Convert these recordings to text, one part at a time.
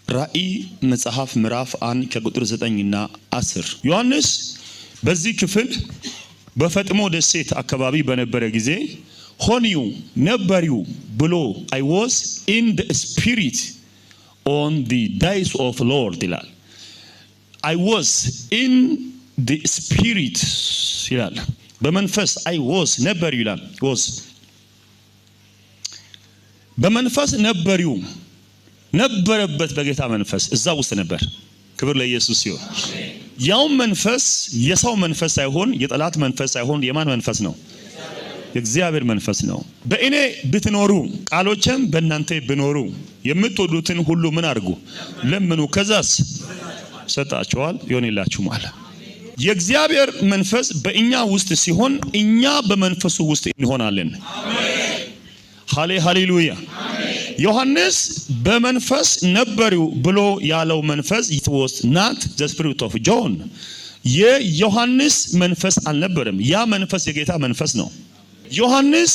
ራእይ መጽሐፍ ምዕራፍ 1 ከቁጥር 9 እና 10 ዮሐንስ በዚህ ክፍል በፈጥሞ ደሴት አካባቢ በነበረ ጊዜ ሆኒው ነበሪው ብሎ I was in the spirit on the days of Lord ይላል። I was in the spirit ይላል። በመንፈስ I was ነበሪው ይላል። was በመንፈስ ነበሪው ነበረበት በጌታ መንፈስ እዛ ውስጥ ነበር። ክብር ለኢየሱስ ይሁን። ያው መንፈስ የሰው መንፈስ ሳይሆን የጠላት መንፈስ ሳይሆን የማን መንፈስ ነው? የእግዚአብሔር መንፈስ ነው። በእኔ ብትኖሩ ቃሎቼም በእናንተ ቢኖሩ የምትወዱትን ሁሉ ምን አድርጉ? ለምኑ፣ ከዛስ ሰጣችኋል ይሆንላችኋል። የእግዚአብሔር መንፈስ በእኛ ውስጥ ሲሆን እኛ በመንፈሱ ውስጥ እንሆናለን። ሃሌሉያ። ዮሐንስ በመንፈስ ነበሪው ብሎ ያለው መንፈስ it was not the spirit of John የዮሐንስ መንፈስ አልነበረም። ያ መንፈስ የጌታ መንፈስ ነው። ዮሐንስ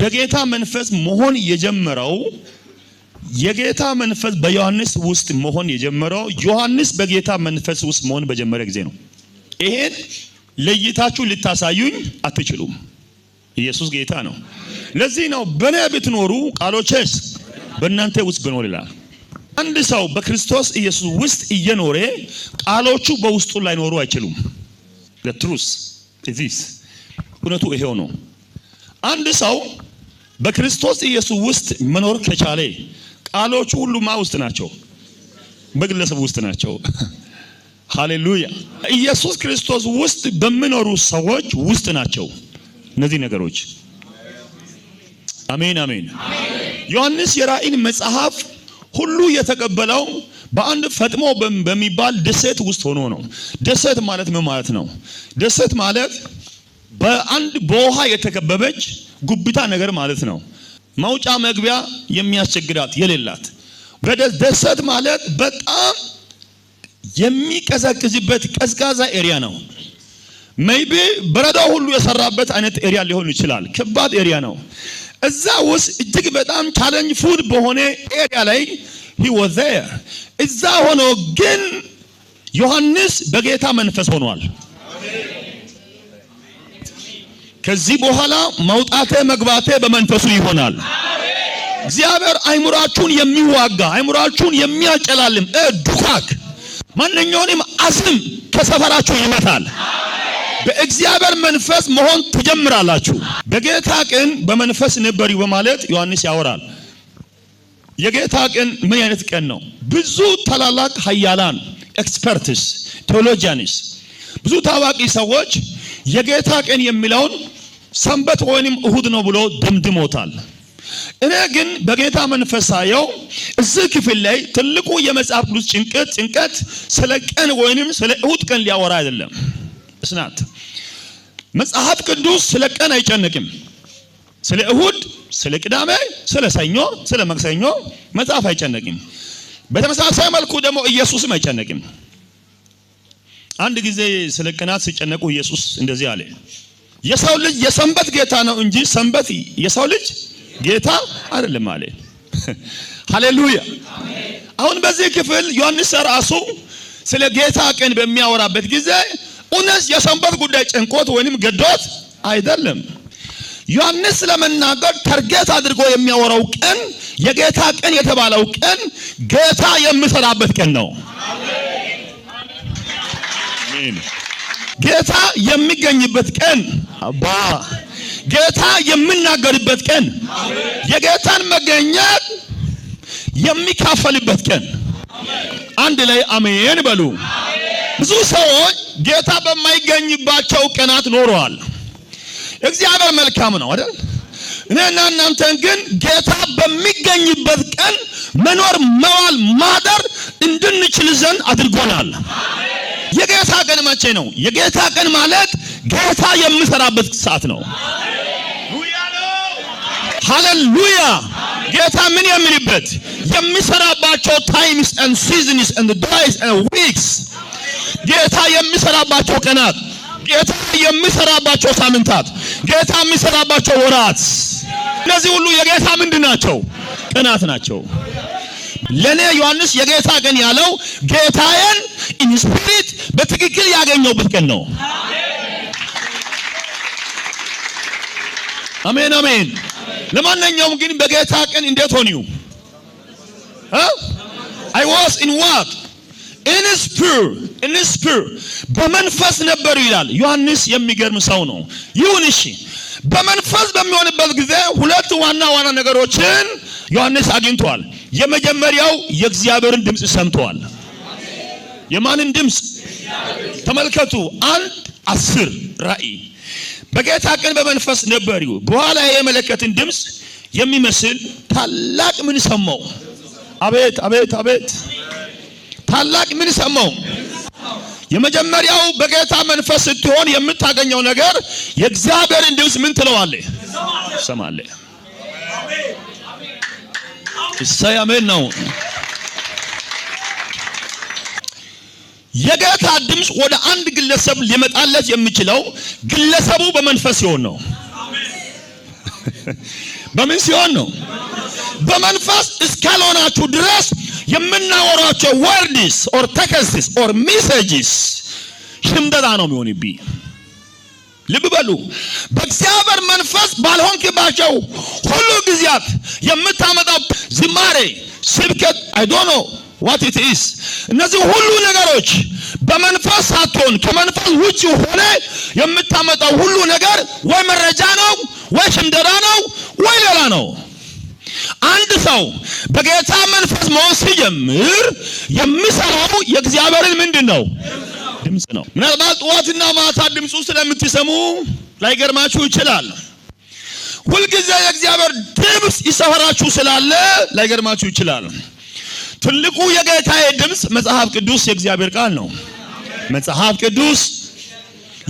በጌታ መንፈስ መሆን የጀመረው የጌታ መንፈስ በዮሐንስ ውስጥ መሆን የጀመረው ዮሐንስ በጌታ መንፈስ ውስጥ መሆን በጀመረ ጊዜ ነው። ይሄን ለይታችሁ ልታሳዩኝ አትችሉም። ኢየሱስ ጌታ ነው። ለዚህ ነው በእኔ ብትኖሩ ቃሎቼስ በእናንተ ውስጥ ቢኖሩ ይላል። አንድ ሰው በክርስቶስ ኢየሱስ ውስጥ እየኖረ ቃሎቹ በውስጡ ላይኖሩ አይችሉም። the truth is this እውነቱ ይሄው ነው። አንድ ሰው በክርስቶስ ኢየሱስ ውስጥ መኖር ከቻለ ቃሎቹ ሁሉ ማ ውስጥ ናቸው? በግለሰብ ውስጥ ናቸው። ሃሌሉያ። ኢየሱስ ክርስቶስ ውስጥ በሚኖሩ ሰዎች ውስጥ ናቸው እነዚህ ነገሮች። አሜን አሜን። ዮሐንስ የራእይን መጽሐፍ ሁሉ የተቀበለው በአንድ ፈጥሞ በሚባል ደሴት ውስጥ ሆኖ ነው። ደሴት ማለት ምን ማለት ነው? ደሴት ማለት በአንድ በውሃ የተከበበች ጉብታ ነገር ማለት ነው። መውጫ መግቢያ የሚያስቸግራት የሌላት ደሴት ማለት በጣም የሚቀዘቅዝበት ቀዝቃዛ ኤሪያ ነው። ሜይቢ በረዶ ሁሉ የሰራበት አይነት ኤሪያ ሊሆን ይችላል። ከባድ ኤሪያ ነው። እዛ ውስጥ እጅግ በጣም ቻሌንጅ ፉድ በሆነ ኤሪያ ላይ he was there። እዛ ሆኖ ግን ዮሐንስ በጌታ መንፈስ ሆኗል። ከዚህ በኋላ መውጣቴ መግባቴ በመንፈሱ ይሆናል። እግዚአብሔር አይምራችሁን የሚዋጋ አይምራችሁን የሚያጨላልም ዱካክ ማንኛውንም አስም ከሰፈራችሁ ይመታል። በእግዚአብሔር መንፈስ መሆን ትጀምራላችሁ። በጌታ ቀን በመንፈስ ነበሪው በማለት ዮሐንስ ያወራል። የጌታ ቀን ምን አይነት ቀን ነው? ብዙ ታላላቅ ኃያላን ኤክስፐርትስ ቴዎሎጂያንስ ብዙ ታዋቂ ሰዎች የጌታ ቀን የሚለውን ሰንበት ወይንም እሁድ ነው ብሎ ደምድሞታል። እኔ ግን በጌታ መንፈስ ሳየው እዚህ ክፍል ላይ ትልቁ የመጽሐፍ ቅዱስ ጭንቀት ስለ ቀን ወይንም ስለ እሁድ ቀን ሊያወራ አይደለም። እስናት መጽሐፍ ቅዱስ ስለ ቀን አይጨነቅም። ስለ እሁድ፣ ስለ ቅዳሜ፣ ስለ ሰኞ፣ ስለ መክሰኞ መጽሐፍ አይጨነቅም። በተመሳሳይ መልኩ ደግሞ ኢየሱስም አይጨነቅም። አንድ ጊዜ ስለ ቀናት ሲጨነቁ ኢየሱስ እንደዚህ አለ፣ የሰው ልጅ የሰንበት ጌታ ነው እንጂ ሰንበት የሰው ልጅ ጌታ አይደለም አለ። ሃሌሉያ። አሁን በዚህ ክፍል ዮሐንስ ራሱ ስለ ጌታ ቀን በሚያወራበት ጊዜ ኡነስ የሰንበት ጉዳይ ጨንቆት ወይንም ገዶት አይደለም። ዮሐንስ ለመናገር ታርጌት አድርጎ የሚያወራው ቀን የጌታ ቀን የተባለው ቀን ጌታ የሚሰራበት ቀን ነው። አሜን። ጌታ የሚገኝበት ቀን አባ ጌታ የሚናገርበት ቀን የጌታን መገኘት የሚካፈልበት ቀን። አንድ ላይ አሜን በሉ። ብዙ ሰዎች ጌታ በማይገኝባቸው ቀናት ኖረዋል። እግዚአብሔር መልካም ነው አይደል? እኔና እናንተን ግን ጌታ በሚገኝበት ቀን መኖር መዋል ማደር እንድንችል ዘንድ አድርጎናል። የጌታ ቀን መቼ ነው? የጌታ ቀን ማለት ጌታ የሚሰራበት ሰዓት ነው። ሃሌሉያ። ጌታ ምን የሚልበት የሚሰራባቸው times and seasons and days and weeks ጌታ የሚሰራባቸው ቀናት ጌታ የሚሰራባቸው ሳምንታት ጌታ የሚሰራባቸው ወራት እነዚህ ሁሉ የጌታ ምንድን ናቸው? ቀናት ናቸው። ለኔ ዮሐንስ የጌታ ቀን ያለው ጌታዬን ኢን ስፒሪት በትክክል ያገኘውበት ቀን ነው። አሜን አሜን። ለማንኛውም ግን በጌታ ቀን እንዴት ሆኒው? I was in what? In spirit በመንፈስ ነበር ይላል ዮሐንስ። የሚገርም ሰው ነው። ይሁን እሺ፣ በመንፈስ በሚሆንበት ጊዜ ሁለት ዋና ነገሮችን ዮሐንስ አግኝቷል። የመጀመሪያው የእግዚአብሔርን ድምጽ ሰምቷል። የማንን ድምጽ? ተመልከቱ 1:10 ራእይ። በጌታ ቀን በመንፈስ ነበሩ። በኋላ የመለከትን ድምጽ የሚመስል ታላቅ ምን ሰማው? አቤት አቤት አቤት! ታላቅ ምን ሰማው? የመጀመሪያው በጌታ መንፈስ ስትሆን የምታገኘው ነገር የእግዚአብሔርን ድምጽ ምን ትለዋለህ? ሰማለህ። እሰይ አሜን ነው። የጌታ ድምጽ ወደ አንድ ግለሰብ ሊመጣለት የሚችለው ግለሰቡ በመንፈስ ሲሆን ነው። በምን ሲሆን ነው? በመንፈስ እስካልሆናችሁ ድረስ የምናወራቸው ወርድስ ኦር ቴክስትስ ኦር ሜሴጅስ ሽምደዳ ነው የሚሆንብኝ። ልብ በሉ። በእግዚአብሔር መንፈስ ባልሆንክባቸው ሁሉ ጊዜያት የምታመጣው ዝማሬ፣ ስብከት I don't know what it is። እነዚህ ሁሉ ነገሮች በመንፈስ ሳትሆን ከመንፈስ ውጭ ሆነ የምታመጣው ሁሉ ነገር ወይ መረጃ ነው ወይ ሽምደዳ ነው ወይ ሌላ ነው። አንድ ሰው በጌታ መንፈስ መሆን ሲጀምር የሚሰማው የእግዚአብሔርን ምንድነው? ድምጽ ነው። ምናልባት ጠዋትና ማታ ድምጹ ስለምትሰሙ ላይገርማችሁ ይችላል። ሁልጊዜ የእግዚአብሔር ድምጽ ይሰፈራችሁ ስላለ ላይገርማችሁ ይችላል። ትልቁ የጌታዬ ድምጽ መጽሐፍ ቅዱስ የእግዚአብሔር ቃል ነው። መጽሐፍ ቅዱስ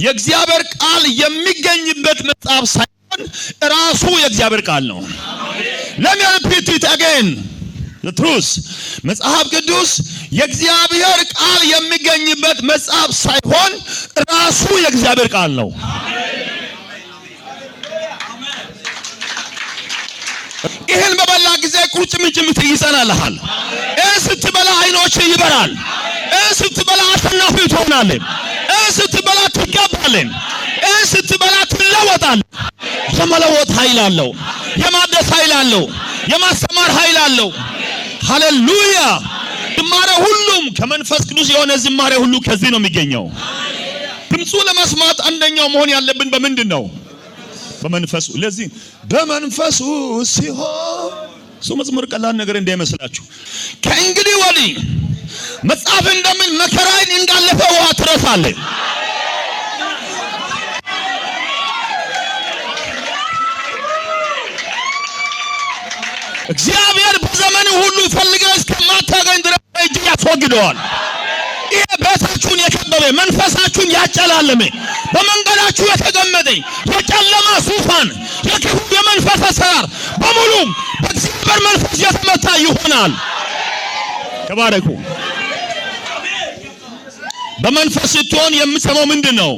የእግዚአብሔር ቃል የሚገኝበት መጽሐፍ ሳይሆን ራሱ የእግዚአብሔር ቃል ነው። Let me repeat it again. The truth. መጽሐፍ ቅዱስ የእግዚአብሔር ቃል የሚገኝበት መጽሐፍ ሳይሆን ራሱ የእግዚአብሔር ቃል ነው። ይሄን በበላ ጊዜ ቁርጭምጭሚት ይጸናልሃል። ስትበላ አይኖች ይበራል። ስትበላ አሸናፊ ትሆናለህ። ስትበላ ትቀባለህ። ስትበላ ትለወጣለህ። የመለወጥ ኃይል አለው። የማደስ ኃይል አለው። የማስተማር ኃይል አለው። ሃሌሉያ! ዝማሬ ሁሉም ከመንፈስ ቅዱስ የሆነ ዝማሬ ሁሉ ከዚህ ነው የሚገኘው። ድምፁ ለመስማት አንደኛው መሆን ያለብን በምንድን ነው? በመንፈሱ። ለዚህ በመንፈሱ ሲሆን ሰው መዝሙር ቀላል ነገር እንዳይመስላችሁ። ከእንግዲህ ወዲህ መጽሐፍ እንደምን መከራን እንዳለፈ ውሃ ትረሳለህ። እግዚአብሔር በዘመኑ ሁሉ ፈልገህ እስከማታገኝ ድረስ እጅ ያስወግደዋል። ይሄ ቤታችሁን የከበበ መንፈሳችሁን ያጨላለመ በመንገዳችሁ የተገመደ የጨለማ ዙፋን የክፉ የመንፈስ አሰራር በሙሉ በእግዚአብሔር መንፈስ የተመታ ይሆናል። ተባረኩ። በመንፈስ ስትሆን የምትሰማው ምንድን ነው?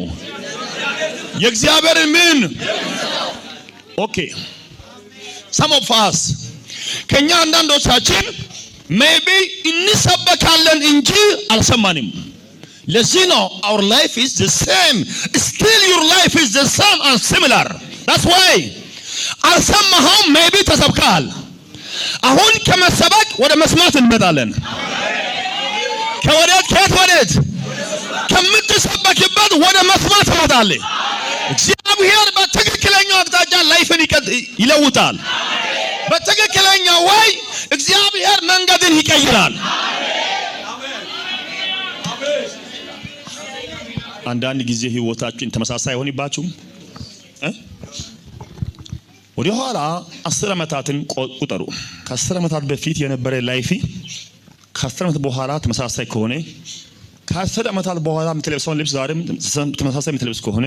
የእግዚአብሔርን ምን? ኦኬ some of us ከኛ አንዳንዶቻችን ሜቢ እንሰበካለን እንጂ አልሰማንም። ለዚህ ነው our life is the same, still your life is the same and similar. That's why አልሰማኸውም። ሜቢ ተሰብከሃል። አሁን ከመሰበክ ወደ መስማት እንመጣለን። ከየት ወዴት? ከምትሰበክበት ወደ መስማት ትመጣለህ። እግዚአብሔር በትክክለኛው አቅጣጫ ላይፍን ይለውጣል። በትክክለኛው ወይ እግዚአብሔር መንገድን ይቀይራል። አንዳንድ ጊዜ ህይወታችን ተመሳሳይ ሆነባችሁም ወደ ኋላ 10 ዓመታትን ቁጠሩ። ከ10 ዓመታት በፊት የነበረ ላይፊ ከ10 ዓመት በኋላ ተመሳሳይ ከሆነ ከ10 ዓመታት በኋላ የምትለብሰውን ልብስ ዛሬም ተመሳሳይ የምትለብስ ከሆነ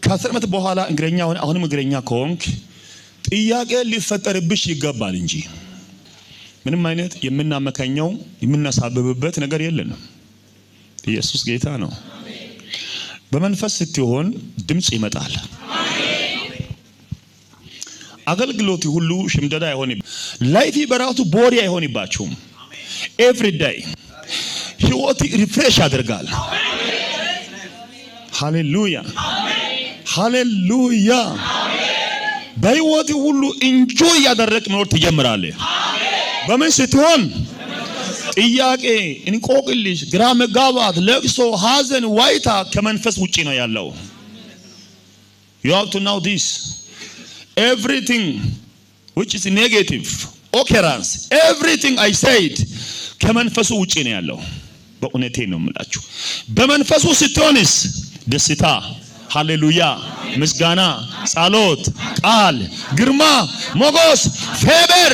ከ10 ዓመት በኋላ እግረኛ ሆነ አሁንም እግረኛ ከሆንክ ጥያቄ ሊፈጠርብሽ ይገባል እንጂ ምንም አይነት የምናመካኘው የምናሳብብበት ነገር የለንም። ኢየሱስ ጌታ ነው። በመንፈስ ስትሆን ድምጽ ይመጣል። አገልግሎት ሁሉ ሽምደዳ አይሆንም። ላይፊ በራሱ ቦሪ አይሆንባችሁም። ኤቭሪ ዴይ ህይወት ሪፍሬሽ ያደርጋል። ሃሌሉያ ሃሌሉያ። በህይወት ሁሉ ኢንጆይ ያደረግ መኖር ትጀምራለህ። በምን ስትሆን? ጥያቄ፣ እንቆቅልሽ፣ ግራ መጋባት፣ ለቅሶ፣ ሐዘን፣ ዋይታ ከመንፈስ ውጪ ነው ያለው። You have to know this. Everything which is negative occurrence, everything I said ከመንፈሱ ውጪ ነው ያለው። በእውነቴ ነው የምላችሁ። በመንፈሱ ስትሆንስ ደስታ፣ ሃሌሉያ፣ ምስጋና፣ ጸሎት፣ ቃል፣ ግርማ፣ ሞገስ፣ ፌበር፣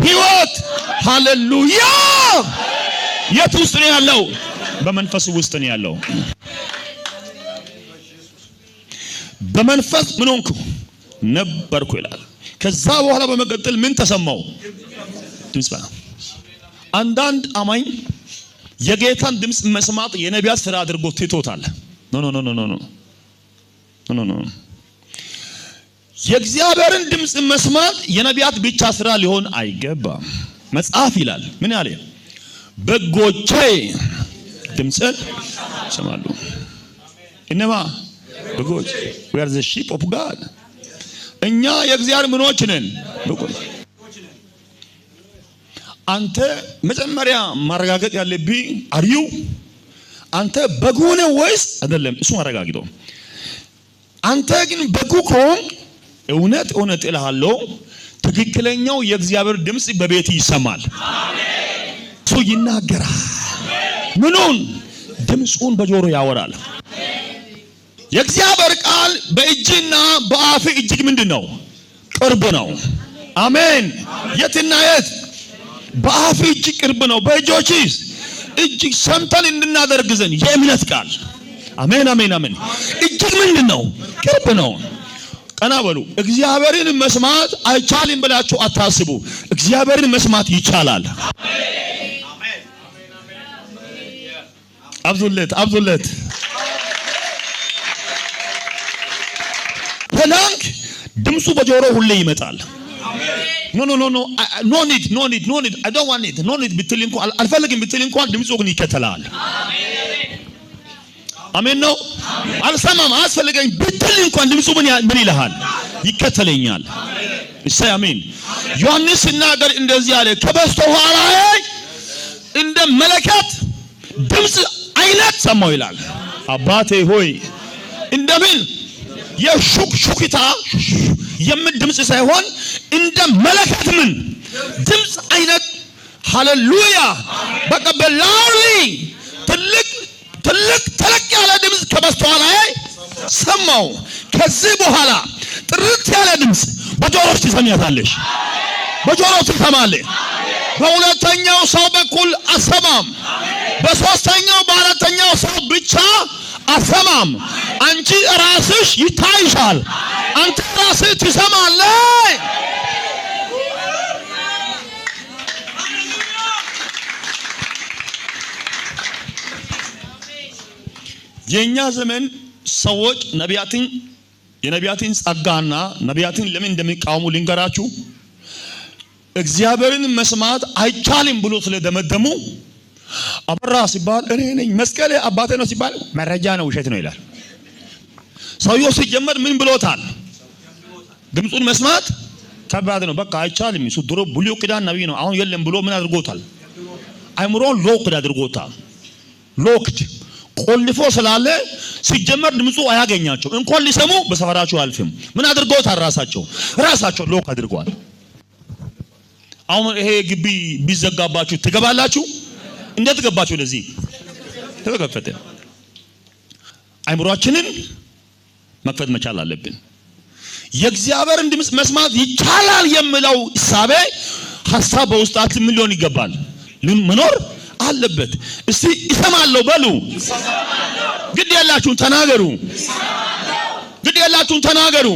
ህይወት፣ ሃሌሉያ። የት ውስጥ ነው ያለው? በመንፈሱ ውስጥ ነው ያለው። በመንፈስ ምን ሆንኩ? ነበርኩ ይላል። ከዛ በኋላ በመቀጠል ምን ተሰማው? ድምጽ። አንዳንድ አማኝ የጌታን ድምጽ መስማት የነቢያት ስራ አድርጎ ትቶታል። ኖ ኖ ኖ ኖ ኖ ኖ ኖ። የእግዚአብሔርን ድምጽ መስማት የነቢያት ብቻ ስራ ሊሆን አይገባም። መጽሐፍ ይላል ምን ያለ? በጎቼ ድምጽን ይሰማሉ። እነማ በጎች? we are the sheep of God። እኛ የእግዚአብሔር ምኖች ነን፣ በጎች። አንተ መጀመሪያ ማረጋገጥ ያለብህ አሪው አንተ በጉ ነህ ወይስ አይደለም? እሱ ማረጋግጠው። አንተ ግን በጉ ከሆንክ እውነት እውነት እልሃለሁ ትክክለኛው የእግዚአብሔር ድምጽ በቤት ይሰማል። አሜን። እሱ ይናገራል። ምኑን? ድምጹን በጆሮ ያወራል። የእግዚአብሔር ቃል በእጅና በአፍ እጅግ ምንድነው? ቅርብ ነው። አሜን። የትና የት? በአፍ እጅግ ቅርብ ነው፣ በእጆችስ እጅግ ሰምተን እንድናደርግ ዘንድ የእምነት ቃል። አሜን አሜን አሜን። እጅግ ምንድነው? ቅርብ ነው። ቀና በሉ። እግዚአብሔርን መስማት አይቻልም ብላችሁ አታስቡ። እግዚአብሔርን መስማት ይቻላል። አሜን። አብዙለት አብዙለት። ፕላንክ ድምፁ በጆሮ ሁሌ ይመጣል። ኖ ኖ ኖ ኖ ኖ ኒድ ኖ ኒድ ኖ ኒድ አይ ዶንት ዋንት ኢት ኖ ኒድ ብትል እንኳን አልፈልግም ብትል እንኳን ድምፁ ግን ይከተላል። አሜን ነው። አልሰማም አስፈልገኝ ብትል እንኳን ድምፁ ምን ይልሃል? ይከተለኛል። እሰይ አሜን። ዮሐንስ ሲናገር እንደዚህ አለ፣ ከበስተኋላዬ እንደ መለከት ድምፅ አይነት ሰማሁ ይላል። አባቴ ሆይ እንደምን የሹክሹክታ የምን ድምፅ ሳይሆን እንደ መለከት ምን ድምፅ አይነት። ሃሌሉያ። በቃ በላውሊ ትልቅ ተለቅ ያለ ድምፅ ከበስተኋላዬ ሰማሁ። ከዚህ በኋላ ጥርት ያለ ድምፅ በጆሮሽ ትሰሚያታለሽ፣ በጆሮሽ ትሰማለሽ። በሁለተኛው ሰው በኩል አሰማም፣ በሶስተኛው በአራተኛው ሰው ብቻ አሰማም። አንቺ ራስሽ ይታይሻል፣ አንተ ራስህ ትሰማለህ። የኛ ዘመን ሰዎች የነቢያትን ጸጋና ነቢያትን ለምን እንደሚቃወሙ ልንገራችሁ። እግዚአብሔርን መስማት አይቻልም ብሎ ስለደመደሙ አበራ ሲባል እኔ ነኝ፣ መስቀሌ አባቴ ነው ሲባል መረጃ ነው ውሸት ነው ይላል። ሰውየው ሲጀመር ምን ብሎታል? ድምፁን መስማት ከባድ ነው፣ በቃ አይቻልም። እሱ ድሮ ብሉይ ኪዳን ነብይ ነው፣ አሁን የለም ብሎ ምን አድርጎታል? አይምሮን ሎክድ አድርጎታል። ሎክድ ቆልፎ ስላለ ሲጀመር ድምፁ አያገኛቸው። እንኳን ሊሰሙ በሰፈራቸው አልፍም። ምን አድርገውታል? ራሳቸው ሎክ አድርጓል። አሁን ይሄ ግቢ ቢዘጋባችሁ ትገባላችሁ? እንዴት ገባችሁ? ለዚህ ተከፈተ። አይምሮአችንን መክፈት መቻል አለብን። የእግዚአብሔርን ድምፅ መስማት ይቻላል የሚለው እሳቤ ሐሳብ በውስጣችን ምን ሊሆን ይገባል? መኖር አለበት። እስቲ እሰማለሁ በሉ። ግድ ያላችሁን ተናገሩ። ግድ ያላችሁን ተናገሩ።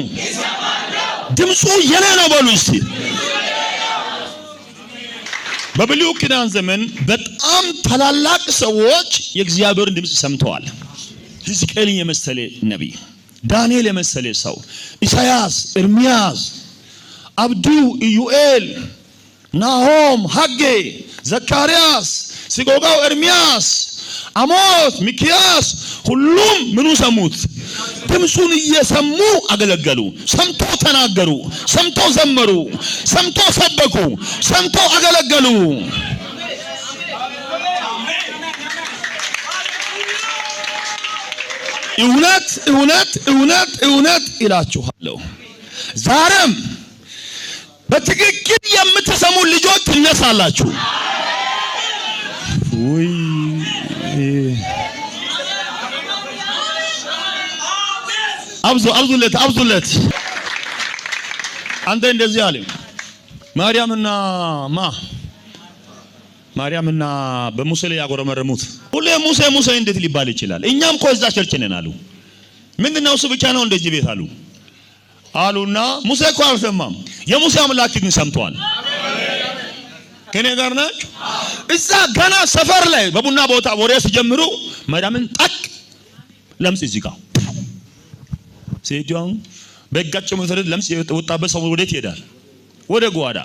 ድምፁ የኔ ነው በሉ እስቲ። በብሉይ ኪዳን ዘመን በጣም ታላላቅ ሰዎች የእግዚአብሔርን ድምፅ ሰምተዋል። ሕዝቅኤልን የመሰለ ነቢይ፣ ዳንኤል የመሰለ ሰው፣ ኢሳያስ፣ ኤርሚያስ፣ አብዱ፣ ኢዩኤል፣ ናሆም፣ ሐጌ፣ ዘካርያስ፣ ሲጎጋው ኤርምያስ፣ አሞስ፣ ሚክያስ ሁሉም ምኑ ሰሙት? ድምፁን እየሰሙ አገለገሉ። ሰምቶ ተናገሩ፣ ሰምቶ ዘመሩ፣ ሰምቶ ሰበኩ፣ ሰምቶ አገለገሉ። እውነት እውነት እውነት እውነት እላችኋለሁ ዛሬም በትክክል የምትሰሙ ልጆች ትነሳላችሁ። ወይ አብዙለት። አንተ እንደዚህ አለ ማርያምና በሙሴ ላይ ያጎረመረሙት ሁሌ ሙሴ እንዴት ሊባል ይችላል? እኛም እኮ እዛ ቸርች ነን አሉ። ምንድነው እሱ ብቻ ነው እንደዚህ ቤት አሉና ሙሴ እኮ አልሰማም። የሙሴ አምላክ ግን ሰምቷል። ከኔ ጋር ናችሁ? እዛ ገና ሰፈር ላይ በቡና ቦታ ወሬ ሲጀምሩ ማርያምን ጠቅ ለምጽ እዚህ ጋር ሴትዮን በጋጭ መሰረት ለምጽ የወጣበት ሰው ወዴት ይሄዳል? ወደ ጓዳ።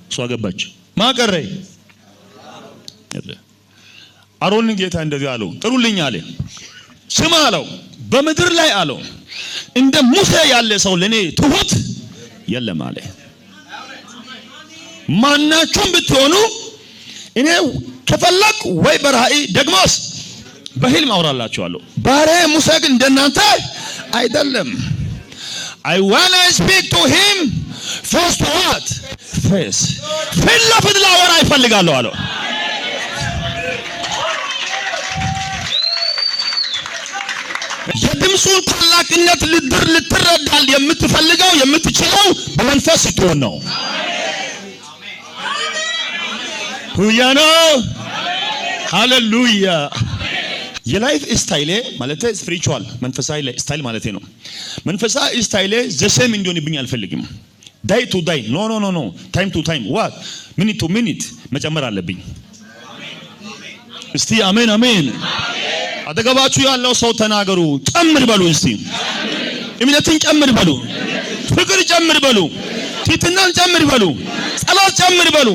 እሷ ገባች። ማቀረ አሮን ጌታ እንደዚህ አለው፣ ጥሩልኝ አለ። ስማ አለው፣ በምድር ላይ አለው እንደ ሙሴ ያለ ሰው ለኔ ትሁት የለም አለ። ማናችሁም ብትሆኑ እኔ ከፈለክ ወይ በራእይ ደግሞስ በህልም አወራላችኋለሁ። ባሪያዬ ሙሴ ግን እንደናንተ አይደለም። I wanna speak to him face to what? Face. ፊት ለፊት ላወራ ይፈልጋለሁ አለው። የድምፁን ታላቅነት ልትረዳል የምትፈልገው የምትችለው በመንፈስ ስትሆን ነው። ሁያኖ ሃሌሉያ። የላይፍ ስታይሌ ማለት ስፒሪቹዋል መንፈሳዊ ስታይል ማለት ነው። መንፈሳዊ ስታይሌ ዘሴም እንዲሆንብኝ አልፈልግም። ዳይ ቱ ዳይ ኖ ታይም ቱ ታይም ዋት ሚኒት ቱ ሚኒት መጨመር አለብኝ። እስቲ አሜን አሜን። አጠገባችሁ ያለው ሰው ተናገሩ፣ ጨምር በሉ። እስቲ እምነትን ጨምር በሉ፣ ፍቅር ጨምር በሉ፣ ትህትናን ጨምር በሉ፣ ጸሎት ጨምር በሉ፣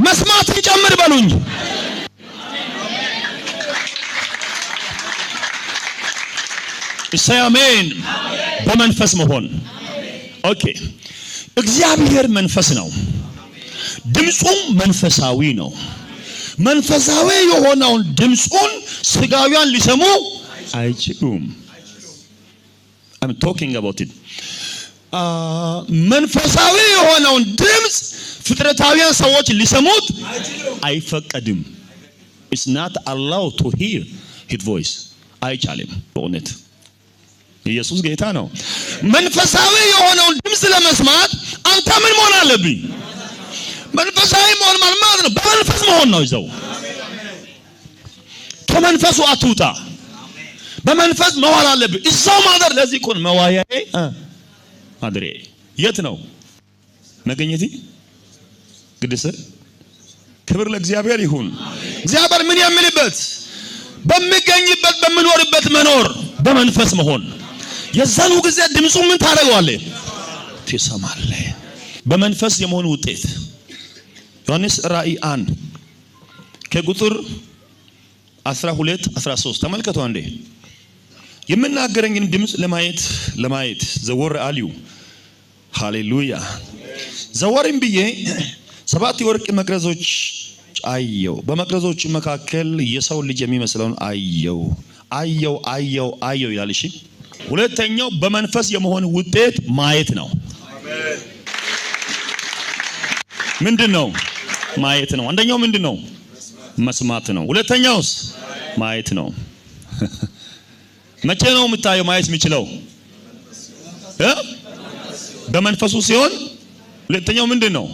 መስማትን ጨምር በሉኝ። እሰይ አሜን። በመንፈስ መሆን ኦኬ። እግዚአብሔር መንፈስ ነው፣ ድምፁም መንፈሳዊ ነው። መንፈሳዊ የሆነውን ድምፁን ስጋውያን ሊሰሙ አይችሉም። I'm talking about it. መንፈሳዊ የሆነውን ድምፅ ፍጥረታዊያን ሰዎች ሊሰሙት አይፈቀድም። It's not allowed to hear his voice. አይቻልም። በእውነት ኢየሱስ ጌታ ነው። መንፈሳዊ የሆነውን ድምፅ ለመስማት አንተ ምን መሆን አለብኝ? መንፈሳዊ መሆን ማለት ነው በመንፈስ መሆን ነው። ይዘው ከመንፈሱ አትውጣ፣ በመንፈስ መዋል አለብህ። እዛው ማደር። ለዚህ እኮ ነው መዋያዬ ማድሬ የት ነው መገኘቴ? ቅድስ ክብር ለእግዚአብሔር ይሁን። እግዚአብሔር ምን የሚልበት በሚገኝበት በሚኖርበት መኖር በመንፈስ መሆን። የዛኑ ጊዜ ድምፁ ምን ታደርገዋለህ? ትሰማለህ። በመንፈስ የመሆን ውጤት ዮሐንስ ራእይ 1 ከቁጥር 12 13 ተመልከቱ አንዴ። የምናገረኝን ድምፅ ለማየት ዘወር አልዩ። ሃሌሉያ። ዘወርም ብዬ 7 የወርቅ መቅረዞች አየው። በመቅረዞች መካከል የሰው ልጅ የሚመስለውን አየው ይላል። እሺ፣ ሁለተኛው በመንፈስ የመሆን ውጤት ማየት ነው። ምንድነው? ማየት ነው። አንደኛው ምንድነው? መስማት ነው። ሁለተኛውስ ማየት ነው። መቼ ነው የምታየው ማየት የሚችለው? በመንፈሱ ሲሆን፣ ሁለተኛው ምንድነው?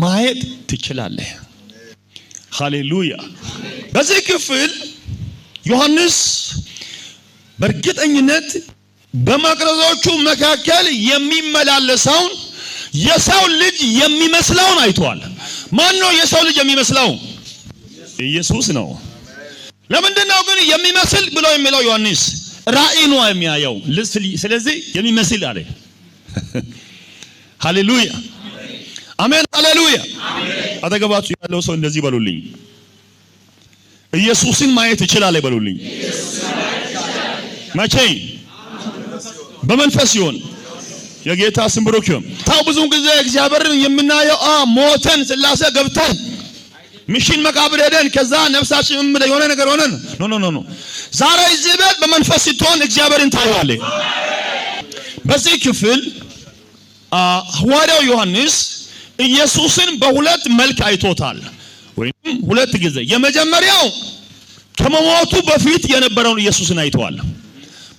ማየት ትችላለህ። ሃሌሉያ። በዚህ ክፍል ዮሐንስ በእርግጠኝነት በመቅረዞቹ መካከል የሚመላለሰውን የሰው ልጅ የሚመስለውን አይቷል። ማን ነው የሰው ልጅ የሚመስለው? ኢየሱስ ነው። ለምንድነው ግን የሚመስል ብሎ የሚለው? ዮሐንስ ራእይ ነው የሚያየው። ስለዚህ የሚመስል አለ። ሃሌሉያ። አሜን ሃሌሉያ። አጠገባችሁ ያለው ሰው እንደዚህ በሉልኝ፣ ኢየሱስን ማየት ይችላል በሉልኝ። መቼ? በመንፈስ ይሁን። የጌታ ስም ብሩክ ይሁን። ታው ብዙ ጊዜ እግዚአብሔርን የምናየው ሞተን ስላሴ ገብተን ሚሽን መቃብር ሄደን ከዛ ነፍሳችን የሆነ ነገር ሆነን ኖ ዛሬ እዚህ ቤት በመንፈስ ስትሆን እግዚአብሔርን ታየዋለህ። በዚህ ክፍል ሐዋርያው ዮሐንስ ኢየሱስን በሁለት መልክ አይቶታል፣ ወይም ሁለት ጊዜ። የመጀመሪያው ከመሞቱ በፊት የነበረውን ኢየሱስን አይቷል።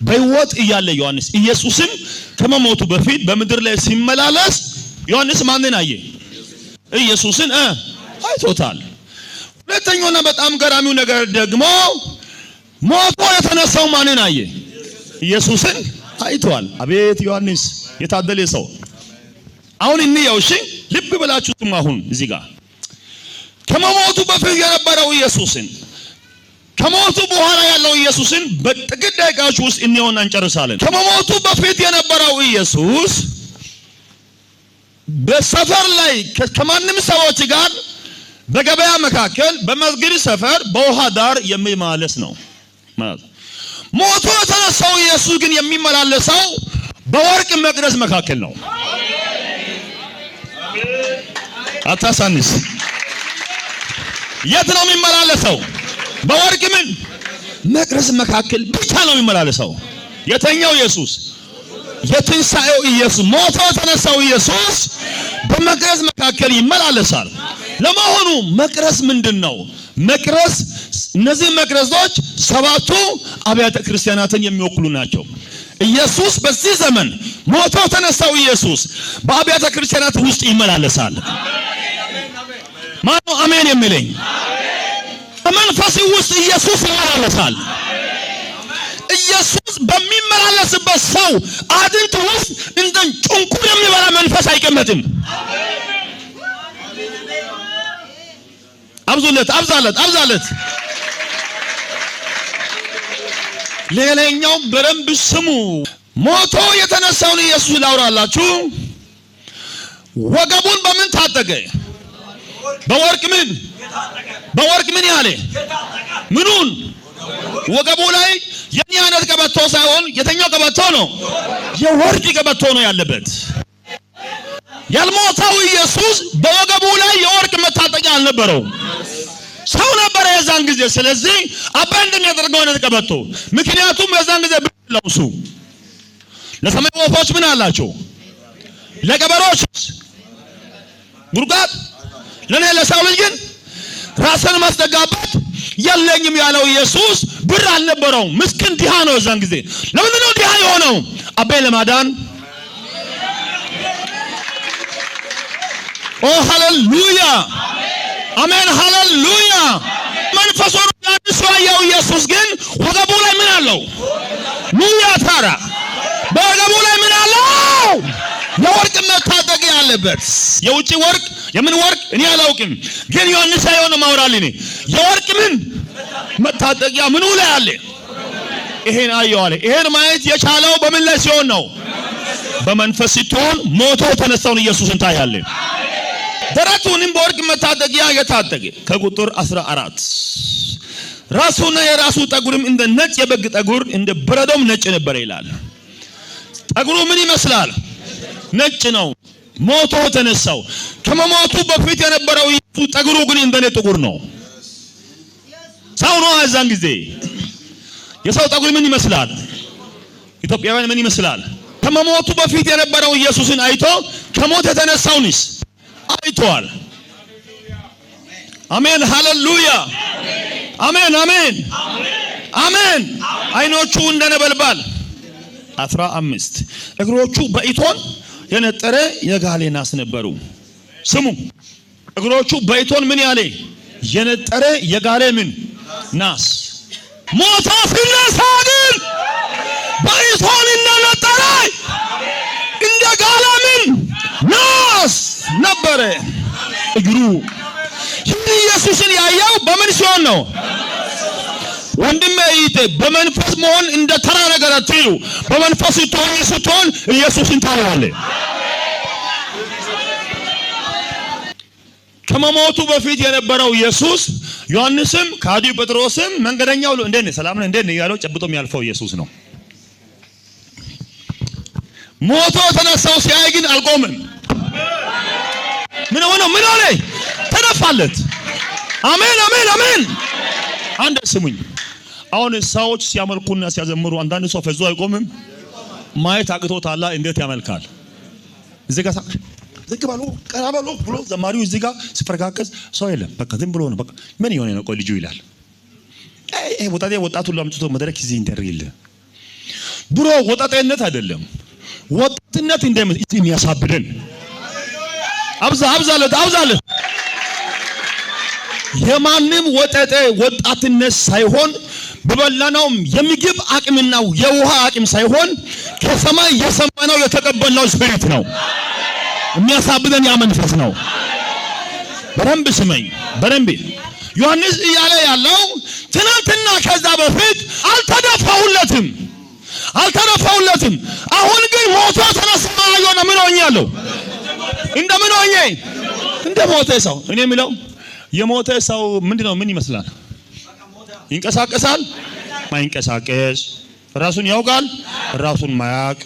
በሕይወት እያለ ዮሐንስ ኢየሱስን ከመሞቱ በፊት በምድር ላይ ሲመላለስ ዮሐንስ ማንን አየ? ኢየሱስን አይቶታል። ሁለተኛውና በጣም ገራሚው ነገር ደግሞ ሞቶ የተነሳው ማንን አየ? ኢየሱስን አይቷል። አቤት ዮሐንስ የታደለ ሰው! አሁን እንየው እሺ፣ ልብ ብላችሁ ስሙ። አሁን እዚህ ጋር ከመሞቱ በፊት የነበረው ኢየሱስን ከሞቱ በኋላ ያለው ኢየሱስን በጥቂት ደቂቃዎች ውስጥ እንየውና እንጨርሳለን። ከመሞቱ በፊት የነበረው ኢየሱስ በሰፈር ላይ ከማንም ሰዎች ጋር በገበያ መካከል፣ በመስጊድ ሰፈር፣ በውሃ ዳር የሚመላለስ ነው ማለት። ሞቶ የተነሳው ኢየሱስ ግን የሚመላለሰው በወርቅ መቅደስ መካከል ነው። አታሳንስ። የት ነው የሚመላለሰው? በወርቅ ምን መቅደስ መካከል ብቻ ነው የሚመላለሰው። የተኛው ኢየሱስ፣ የትንሣኤው ኢየሱስ፣ ሞቶ የተነሳው ኢየሱስ በመቅደስ መካከል ይመላለሳል። ለመሆኑ መቅደስ ምንድነው? መቅደስ፣ እነዚህ መቅደሶች ሰባቱ አብያተ ክርስቲያናትን የሚወክሉ ናቸው። ኢየሱስ በዚህ ዘመን ሞቶ የተነሳው ኢየሱስ በአብያተ ክርስቲያናት ውስጥ ይመላለሳል። ማነው አሜን የሚለኝ? በመንፈስ ውስጥ ኢየሱስ ይመላለሳል። ኢየሱስ በሚመላለስበት ሰው አጥንት ውስጥ እንደ ጭንቁር የሚበላ መንፈስ አይቀመጥም። አብዛለት። ሌላኛው በደንብ ስሙ። ሞቶ የተነሳውን ኢየሱስ ላውራላችሁ። ወገቡን በምን ታጠቀ? በወርቅ ምን ያለ ምኑን? ወገቡ ላይ የኛ አይነት ቀበቶ ሳይሆን የተኛው ቀበቶ ነው፣ የወርቅ ቀበቶ ነው ያለበት። ያልሞተው ኢየሱስ በወገቡ ላይ የወርቅ መታጠቂያ አልነበረው፣ ሰው ነበረ የዛን ጊዜ። ስለዚህ አባንድን ያደርገው አይነት ቀበቶ። ምክንያቱም የዛን ጊዜ ብለውሱ ለሰማይ ወፎች ምን አላቸው? ለቀበሮች ጉድጓድ፣ ለኔ ለሰው ልጅ ግን ራስን ማስጠጋበት የለኝም ያለው ኢየሱስ ብር አልነበረው፣ ምስኪን ድሃ ነው የዛን ጊዜ። ለምን ነው ድሃ የሆነው? አባይ ለማዳን። ኦ ሃሌሉያ አሜን ሃሌሉያ። መንፈስ ወሩ ያንሷየው ኢየሱስ ግን ወገቡ ላይ ምን አለው? ሙያ ታራ በወገቡ ላይ ምን አለው? የወርቅ መታጠቂያ ያለበት። የውጪ ወርቅ የምን ወርቅ እኔ አላውቅም፣ ግን ዮሐንስ አይሆነ ማውራልኝ የወርቅ ምን መታጠቂያ ምኑ ላይ አለ? ይሄን አየዋለ። ይሄን ማየት የቻለው በምን ላይ ሲሆን ነው? በመንፈስ ሲሆን ሞቶ የተነሳውን ኢየሱስን ታያለህ። ደረቱንም በወርቅ መታጠቂያ የታጠቀ ከቁጥር 14 ራሱና የራሱ ጠጉርም እንደ ነጭ የበግ ጠጉር እንደ በረዶም ነጭ ነበር ይላል። ጠጉሩ ምን ይመስላል? ነጭ ነው። ሞቶ ተነሳው። ከመሞቱ በፊት የነበረው ጠጉሩ ግን እንደኔ ጥቁር ነው። ሰው ነው አዛን ጊዜ የሰው ጠጉር ምን ይመስላል? ኢትዮጵያውያን ምን ይመስላል? ከመሞቱ በፊት የነበረው ኢየሱስን አይቶ ከሞት የተነሳውንስ አይቷል። አሜን ሃሌሉያ አሜን አሜን አሜን። አይኖቹ እንደ ነበልባል 15 እግሮቹ በኢቶን የነጠረ የጋለ ናስ ነበሩ። ስሙ፣ እግሮቹ በኢቶን ምን ያለ የነጠረ የጋለ ምን ናስ። ሞቶ ሲነሳ ግን በኢቶን እንደነጠረ እንደ ጋለ ምን ናስ ነበረ እግሩ። ኢየሱስን ያየው በምን ሲሆን ነው? ወንድሜ ይቴ በመንፈስ መሆን እንደ ተራ ነገር አትዩ። በመንፈስ ስትሆን ኢየሱስን ታያለህ። ከመሞቱ በፊት የነበረው ኢየሱስ ዮሐንስም ካዲው ጴጥሮስም መንገደኛው እንዴት ነው ሰላም ነው እንዴት ነው ያለው ጨብጦ የሚያልፈው ኢየሱስ ነው። ሞቶ ተነሳው ሲያይ ግን አልቆምም። ምን ሆነ ተነፋለት። አሜን አሜን አሜን። አንድ ስሙኝ። አሁን ሰዎች ሲያመልኩና ሲያዘምሩ አንዳንድ ሰው ፈዞ አይቆምም። ማየት አቅቶታል እንዴት ያመልካል? እዚህ ጋር ዝቅ ባሉ ቀና ባሉ ብሎ ዘማሪው እዚህ ጋር ሲፈረካከስ ሰው የለም። በቃ ዝም ብሎ ነው። በቃ ምን ይሆነ ነው? ቆይ ልጁ ይላል። ወጣቱ ለምጥቶ መድረክ እዚህ ኢንተርቪል ብሮ ወጣትነት አይደለም። ወጣትነት እንደሚያሳብደን አብዛለት የማንም ወጣትነት ሳይሆን በበላናውም የምግብ አቅምና የውሃ አቅም ሳይሆን ከሰማይ የሰማነው የተቀበልነው ስፒሪት ነው የሚያሳብደን። ያ መንፈስ ነው። በደንብ ስመኝ በደንብ ዮሐንስ እያለ ያለው ትናንትና ከዛ በፊት አልተደፋሁለትም። አሁን ግን ሞቶ ተነሳ ያየው ነው። ምን ሆኛለሁ? እንደምን ሆኜ እንደ ሞተ ሰው። እኔ የምለው የሞተ ሰው ምንድነው? ምን ይመስላል? ይንቀሳቀሳል? ማይንቀሳቀስ፣ ራሱን ያውቃል፣ ራሱን ማያቅ፣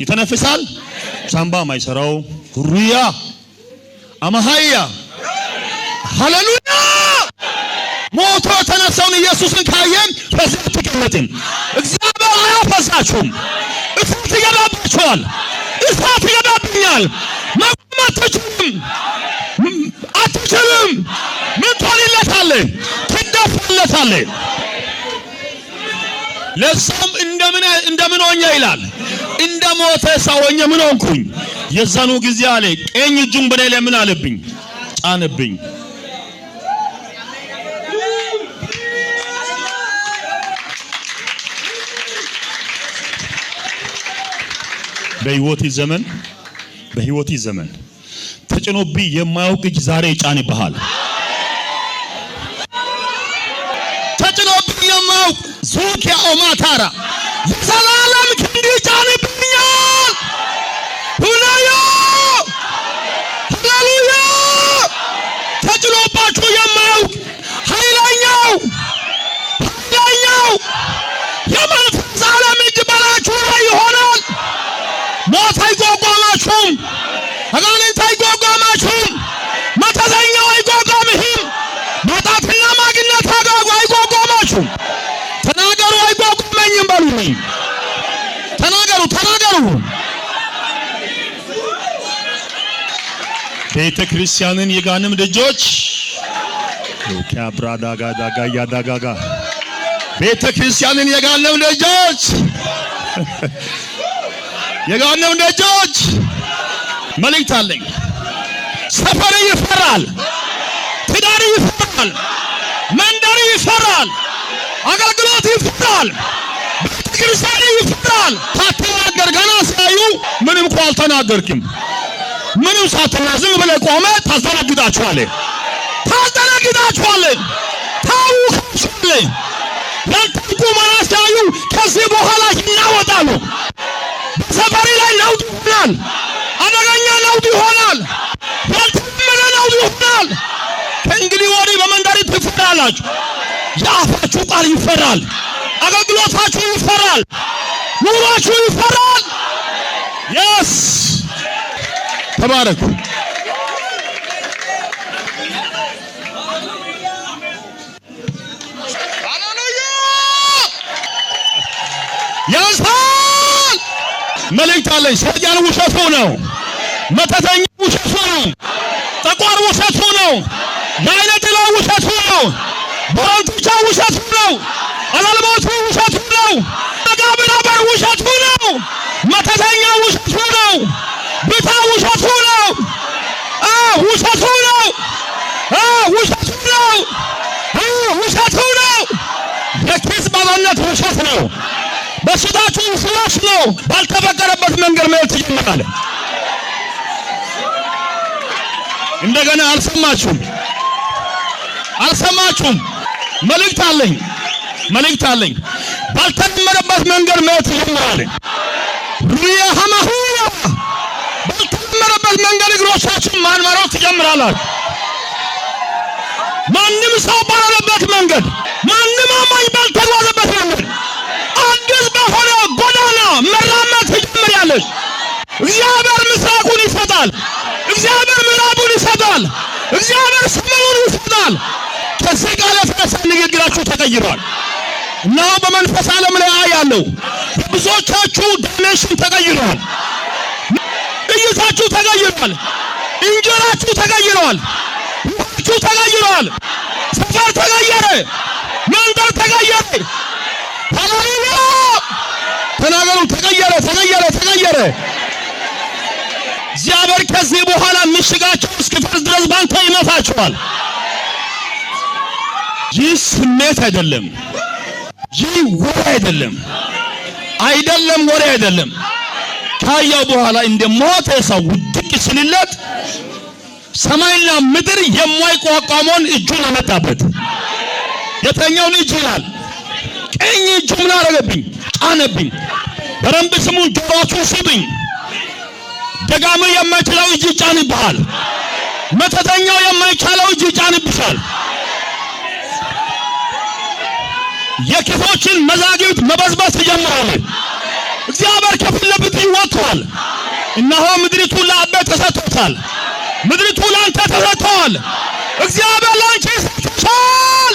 ይተነፍሳል፣ ሳምባ ማይሰራው ሩያ አማሃያ ሃሌሉያ። ሞቶ ተነሳውን ኢየሱስን ካየን በዚህ ተቀመጥን። እግዚአብሔር አያፈሳችሁም። እሳት ይገባባችኋል። እሳት ይገባብኛል። መቆም አትችልም። ምን ትሆንለታለህ? ትደፋለታለህ። ለዛም እንደምን ሆኜ ይላል እንደ ሞተ ሰው ሆኜ ምን ሆንኩኝ? የዛኑ ጊዜ አለ ቀኝ እጁን በኔ ላይ ምን አለብኝ? ጫነብኝ። በህይወት ዘመን ተጭኖብኝ የማያውቅ እጅ ዛሬ ይጫንብሃል። ተጭኖብኝ የማያውቅ ዙኪያ ኦማታራ የዘላለም ክንድ ይጫንብኛል። ሃሌሉያ። ተጭኖባችሁ የማያውቅ ኃይለኛው የመንፈስ ዓለም እጅ በላችሁ ላይ ይሆናል። ሞት አይጓጓማችሁም። አጋንንት አይጓጓማችሁም። መተተኛው አይጓጓምህም። ማጣትና ማግኘት አይጓጓማችሁም። ተናገሩ አይጓጓመኝም በሉኝ። ተናገሩ። ቤተ ክርስቲያንን የጋንም ደጆች ዳጋ ቤተ ክርስቲያንን የጋንም ደጆች መልእክት አለኝ። ሰፈር ይፈራል፣ ትዳር ይፈራል፣ መንደር ይፈራል፣ አገልግሎት ይፈራል፣ ቤተክርስቲያን ይፈራል። ታተናገር ገና ሲያዩ ምንም እንኳን አልተናገርክም። ምንም ሳትናገር ዝም ብለህ ቆመህ ታስተናግዳቸዋለህ። ታውካቸዋለህ። ያንተን ቁመና ሲያዩ ከዚህ በኋላ ይናወጣሉ። በሰፈሪ ላይ ለውጥ ይሆናል። አደገኛ ለውጥ ይሆናል። ያልተለመደ ለውጥ ይሆናል። ከእንግዲህ ወዲህ በመንደር ትፈራላችሁ። የአፋችሁ ቃል ይፈራል። አገልግሎታችሁ ይፈራል። ኑሯችሁ ይፈራል። የስ ተባረኩ። ያንሳል። መልእክት አለኝ። ሰይጣን ውሸቱ ነው። መተተኛ ውሸቱ ነው። ጠቋር ውሸቱ ነው። የዓይነ ጥላ ውሸቱ ነው። ቦረንትቻ ውሸቱ ነው። አላልሞቱ ውሸቱ ነው። መቃብር ውሸቱ ነው። መተተኛ ውሸቱ ነው። ብታ ውሸቱ ነው። ውሸቱ ነው። ውሸቱ ነው። የኪስ ባባነት ውሸት ነው። በሽታችሁ ፍራሽ ነው። ባልተፈቀደበት መንገድ መሄድ ትጀምራለህ። እንደገና አልሰማችሁም? መልእክት አለኝ። ባልተለመደበት መንገድ መሄድ ትጀምራለህ። ባልተለመደበት በሚባል መንገድ እግሮቻችሁን ማንመራው ትጀምራላችሁ። ማንም ሰው ባልሆነበት መንገድ፣ ማንም አማኝ ባልተጓዘበት መንገድ አዲስ በሆነ ጎዳና መራመድ ትጀምሪያለሽ። እግዚአብሔር ምስራቁን ይሰጣል። እግዚአብሔር ምዕራቡን ይሰጣል። እግዚአብሔር ሰሜኑን ይሰጣል። ከዚህ ቃል የተነሳ ንግግራችሁ ተቀይሯል እና በመንፈስ ዓለም ላይ ያለው ብዙዎቻችሁ ዳይሜንሽን ተቀይሯል። እይታችሁ ተቀይሯል። እንጀራችሁ ተቀይሯል። ውሃችሁ ተቀይሯል። ሰፈር ተቀየረ። መንደር ተቀየረ። ሃሌሉያ! ተናገሩ። ተቀየረ፣ ተቀየረ፣ ተቀየረ። እግዚአብሔር ከዚህ በኋላ ምሽጋችሁ እስኪፈርስ ድረስ ባንተ ይመታችኋል። ይህ ስሜት አይደለም። ይህ ወሬ አይደለም። አይደለም ወሬ አይደለም። ካያው በኋላ እንደሞተ ሰው ውድቅ ሲልለት ሰማይና ምድር የማይቋቋመውን እጁን አመጣበት። የተኛውን እጅ ይላል። ቀኝ እጁ ምን አደረገብኝ? ጫነብኝ። በደንብ ስሙን፣ ጆሮአችሁን ስሙኝ። ደጋሚ የማይችለው እጅ ይጫንብሃል። መተተኛው የማይቻለው እጅ ይጫንብሻል። የክፎችን መዛግብት መበዝበዝ ትጀምራለህ። እግዚአብሔር ከፊት ለፊት ይወጣል። እነሆ ምድሪቱ ለአቤ ተሰጥቶታል። ምድሪቱ ላንተ ተሰጥቷል። እግዚአብሔር ላንቺ ሰጥቶሻል።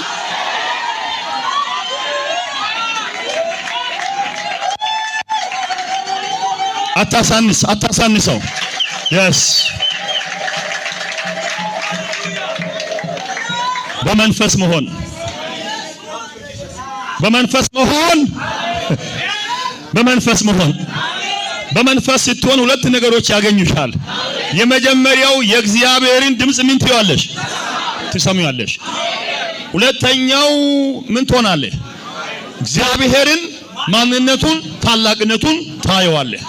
አታሳንሰው። yes በመንፈስ መሆን በመንፈስ ስትሆን ሁለት ነገሮች ያገኙሻል። የመጀመሪያው የእግዚአብሔርን ድምጽ ምን ትይዋለሽ? ትሰሚያለሽ። ሁለተኛው ምን ትሆናለህ? እግዚአብሔርን ማንነቱን ታላቅነቱን ታየዋለህ።